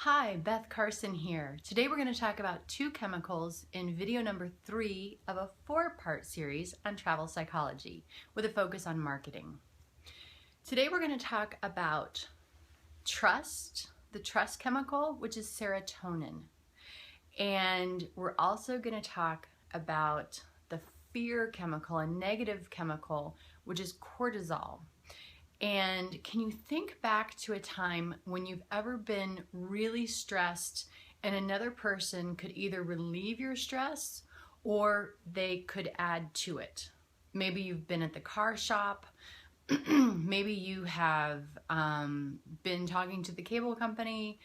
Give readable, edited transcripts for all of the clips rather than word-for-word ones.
Hi, Beth Carson here. Today we're going to talk about two chemicals in video number 3 of a 4-part series on travel psychology with a focus on marketing. Today we're going to talk about trust, the trust chemical, which is serotonin. And we're also going to talk about the fear chemical, a negative chemical, which is cortisol. And can you think back to a time when you've ever been really stressed and another person could either relieve your stress or they could add to it? Maybe you've been at the car shop, maybe you have been talking to the cable company,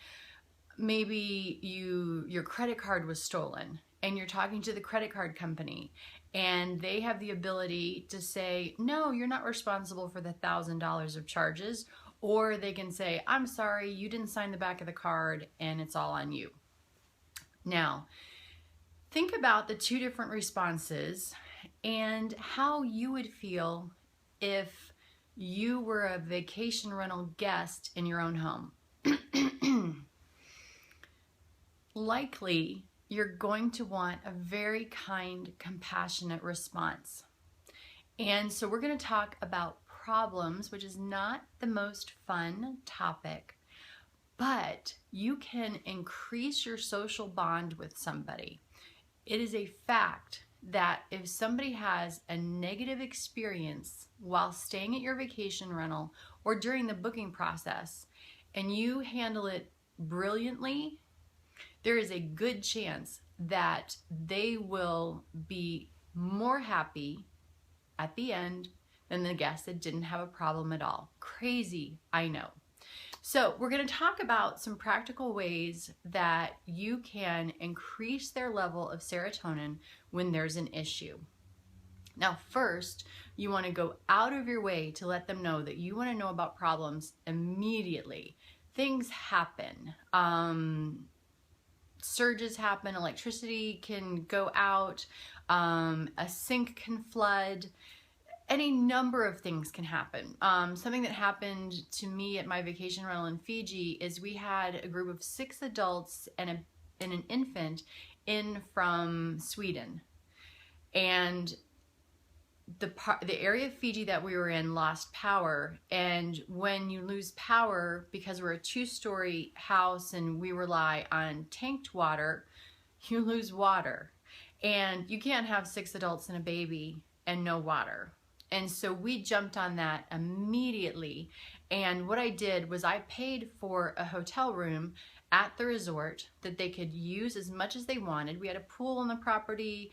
maybe your credit card was stolen and you're talking to the credit card company and they have the ability to say, no, you're not responsible for the $1,000 of charges, or they can say, I'm sorry, you didn't sign the back of the card and it's all on you. Now, think about the two different responses and how you would feel if you were a vacation rental guest in your own home. Likely, you're going to want a very kind, compassionate response. And so we're going to talk about problems, which is not the most fun topic, but you can increase your social bond with somebody. It is a fact that if somebody has a negative experience while staying at your vacation rental or during the booking process, and you handle it brilliantly, there is a good chance that they will be more happy at the end than the guest that didn't have a problem at all. Crazy, I know. So we're going to talk about some practical ways that you can increase their level of serotonin when there's an issue. Now, first, you want to go out of your way to let them know that you want to know about problems immediately. Things happen. Surges happen, electricity can go out, a sink can flood, any number of things can happen. Something that happened to me at my vacation rental in Fiji is we had a group of 6 adults and an infant in from Sweden. And the area of Fiji that we were in lost power, and when you lose power, because we're a 2-story house and we rely on tanked water, you lose water, and you can't have 6 adults and a baby and no water. And so we jumped on that immediately, and what I did was I paid for a hotel room at the resort that they could use as much as they wanted. We had a pool on the property,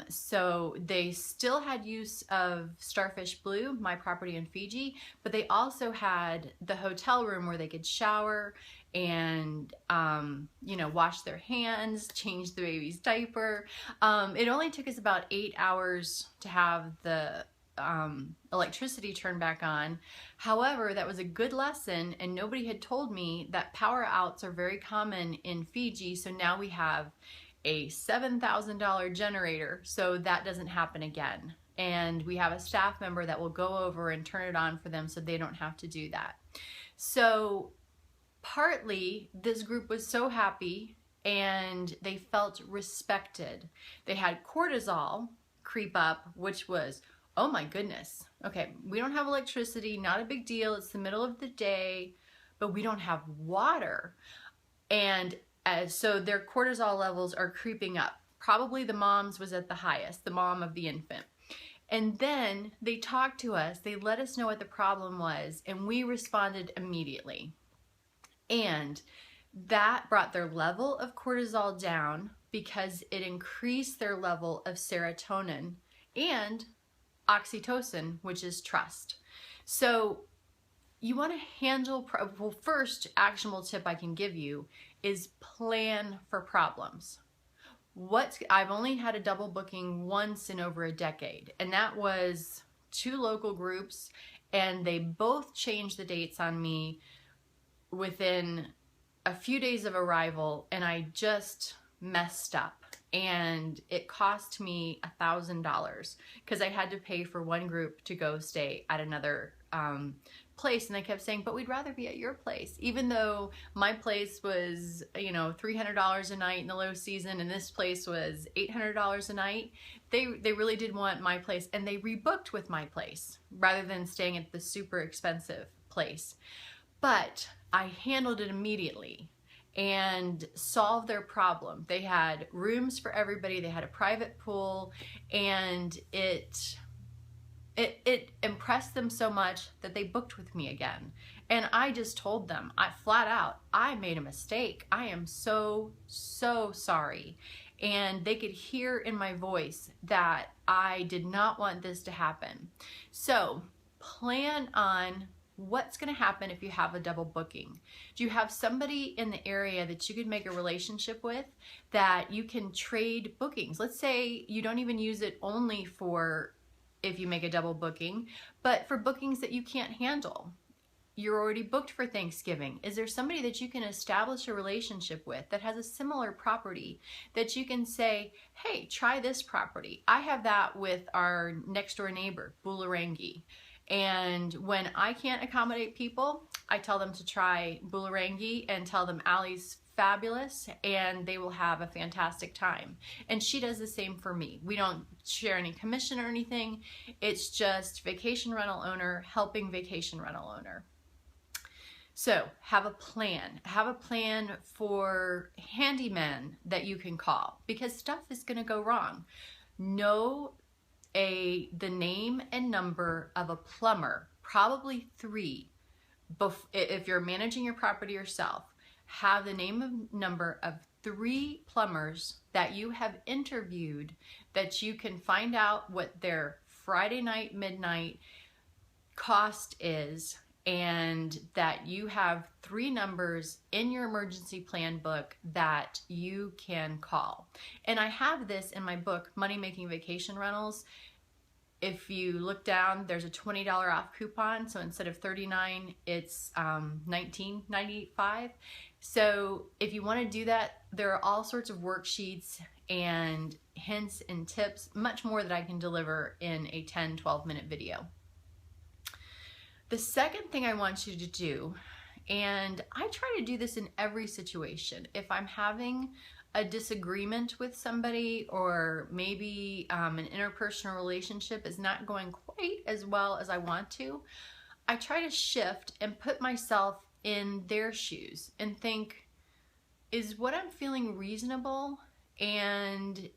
so they still had use of Starfish Blue, my property in Fiji, but they also had the hotel room where they could shower and wash their hands, change the baby's diaper. It only took us about 8 hours to have the electricity turned back on. However, that was a good lesson, and nobody had told me that power outs are very common in Fiji, so now we have a $7,000 generator so that doesn't happen again. And we have a staff member that will go over and turn it on for them so they don't have to do that. So partly this group was so happy and they felt respected. They had cortisol creep up, which was, oh my goodness, okay, we don't have electricity, not a big deal, it's the middle of the day, but we don't have water. And so their cortisol levels are creeping up. Probably the mom's was at the highest, the mom of the infant. And then they talked to us, they let us know what the problem was, and we responded immediately. And that brought their level of cortisol down because it increased their level of serotonin and oxytocin, which is trust. So you want to handle, well, first actionable tip I can give you is plan for problems. I've only had a double booking once in over a decade, and that was 2 local groups, and they both changed the dates on me within a few days of arrival, and I just messed up. and it cost me $1,000 because I had to pay for one group to go stay at another place, and they kept saying, but we'd rather be at your place, even though my place was, you know, $300 a night in the low season and this place was $800 a night. They really did want my place, and they rebooked with my place rather than staying at the super expensive place. But I handled it immediately and solved their problem. They had rooms for everybody, they had a private pool, and it impressed them so much that they booked with me again. And I just told them, I flat out, I made a mistake. I am so sorry. And they could hear in my voice that I did not want this to happen. So plan on what's going to happen if you have a double booking. Do you have somebody in the area that you could make a relationship with that you can trade bookings? Let's say you don't even use it only for if you make a double booking, but for bookings that you can't handle. You're already booked for Thanksgiving. Is there somebody that you can establish a relationship with that has a similar property that you can say, hey, try this property? I have that with our next door neighbor, Bularangi. And when I can't accommodate people, I tell them to try Bularangi and tell them Allie's fabulous and they will have a fantastic time. And she does the same for me. We don't share any commission or anything. It's just vacation rental owner helping vacation rental owner. So have a plan. Have a plan for handymen that you can call because stuff is going to go wrong. Know the name and number of a plumber, probably 3. If you're managing your property yourself, have the name and number of 3 plumbers that you have interviewed that you can find out what their Friday night, midnight cost is, and that you have 3 numbers in your emergency plan book that you can call. And I have this in my book, Money Making Vacation Rentals. If you look down, there's a $20 off coupon. So instead of $39, it's $19.95. So if you want to do that, there are all sorts of worksheets and hints and tips, much more that I can deliver in a 10-12 minute video. The second thing I want you to do, and I try to do this in every situation, if I'm having a disagreement with somebody or maybe an interpersonal relationship is not going quite as well as I want to, I try to shift and put myself in their shoes and think, is what I'm feeling reasonable, and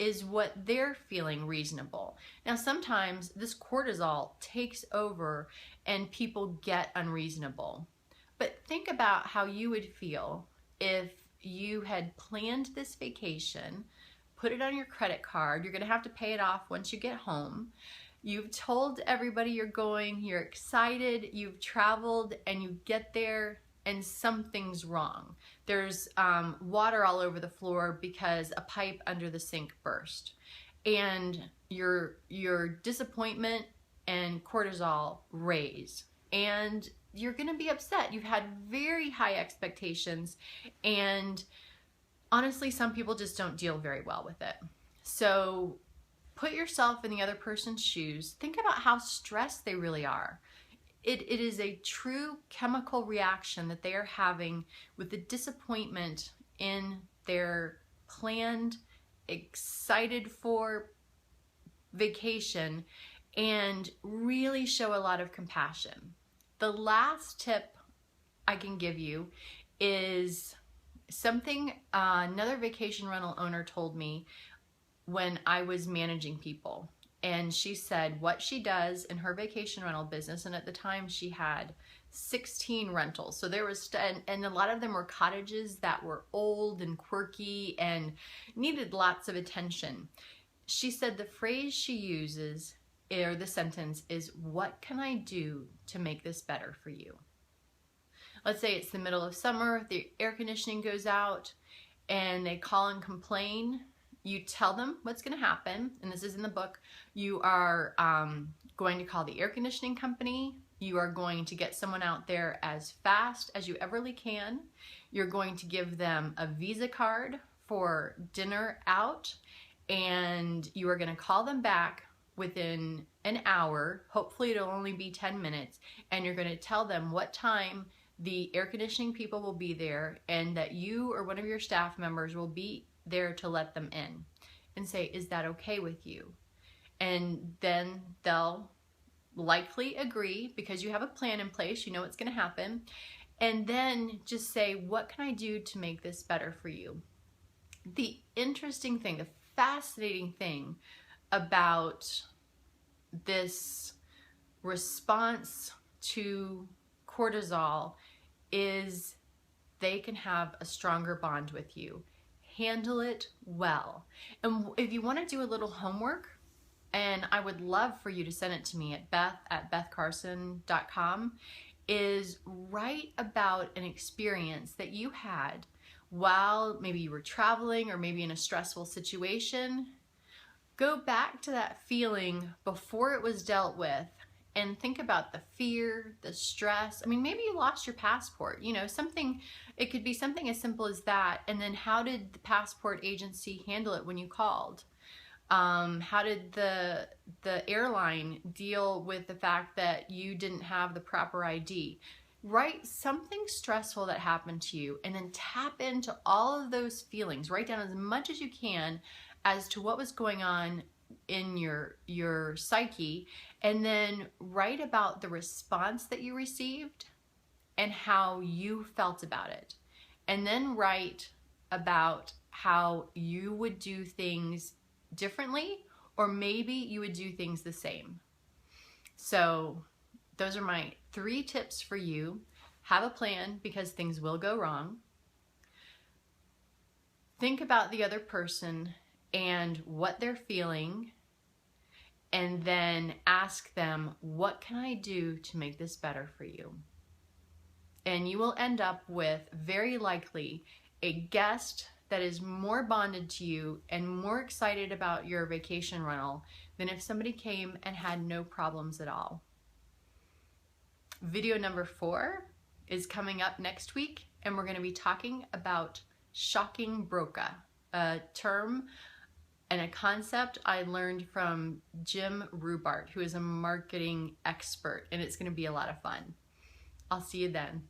is what they're feeling reasonable? Now sometimes this cortisol takes over and people get unreasonable, but think about how you would feel if you had planned this vacation, put it on your credit card, you're gonna have to pay it off once you get home, you've told everybody you're going, you're excited, you've traveled, and you get there and something's wrong. There's water all over the floor because a pipe under the sink burst. And your disappointment and cortisol raise. And you're gonna be upset. You've had very high expectations, and honestly, some people just don't deal very well with it. So put yourself in the other person's shoes. Think about how stressed they really are. It is a true chemical reaction that they are having with the disappointment in their planned, excited for vacation, and really show a lot of compassion. The last tip I can give you is something another vacation rental owner told me when I was managing people. And she said what she does in her vacation rental business, and at the time she had 16 rentals. So there was, and a lot of them were cottages that were old and quirky and needed lots of attention. She said the phrase she uses, or the sentence, is, what can I do to make this better for you? Let's say it's the middle of summer, the air conditioning goes out, and they call and complain. You tell them what's going to happen, and this is in the book. You are going to call the air conditioning company. You are going to get someone out there as fast as you everly can. You're going to give them a Visa card for dinner out, and you are going to call them back within an hour. Hopefully it'll only be 10 minutes, and you're going to tell them what time the air conditioning people will be there, and that you or one of your staff members will be there to let them in, and say, is that okay with you? And then they'll likely agree, because you have a plan in place, you know what's going to happen. And then just say, what can I do to make this better for you? The interesting thing, the fascinating thing about this response to cortisol is they can have a stronger bond with you. Handle it well. And if you want to do a little homework, and I would love for you to send it to me at beth@bethcarson.com, is write about an experience that you had while maybe you were traveling or maybe in a stressful situation. Go back to that feeling before it was dealt with and think about the fear, the stress. I mean, maybe you lost your passport, you know, something, it could be something as simple as that. And then how did the passport agency handle it when you called? How did the airline deal with the fact that you didn't have the proper ID? Write something stressful that happened to you, and then tap into all of those feelings. Write down as much as you can as to what was going on in your psyche, and then write about the response that you received and how you felt about it. And then write about how you would do things differently, or maybe you would do things the same. So those are my 3 tips for you. Have a plan, because things will go wrong. Think about the other person and what they're feeling, and then ask them, what can I do to make this better for you? And you will end up with, very likely, a guest that is more bonded to you and more excited about your vacation rental than if somebody came and had no problems at all. Video number 4 is coming up next week, and we're going to be talking about shocking broca, a term and a concept I learned from Jim Rubart, who is a marketing expert, and it's going to be a lot of fun. I'll see you then.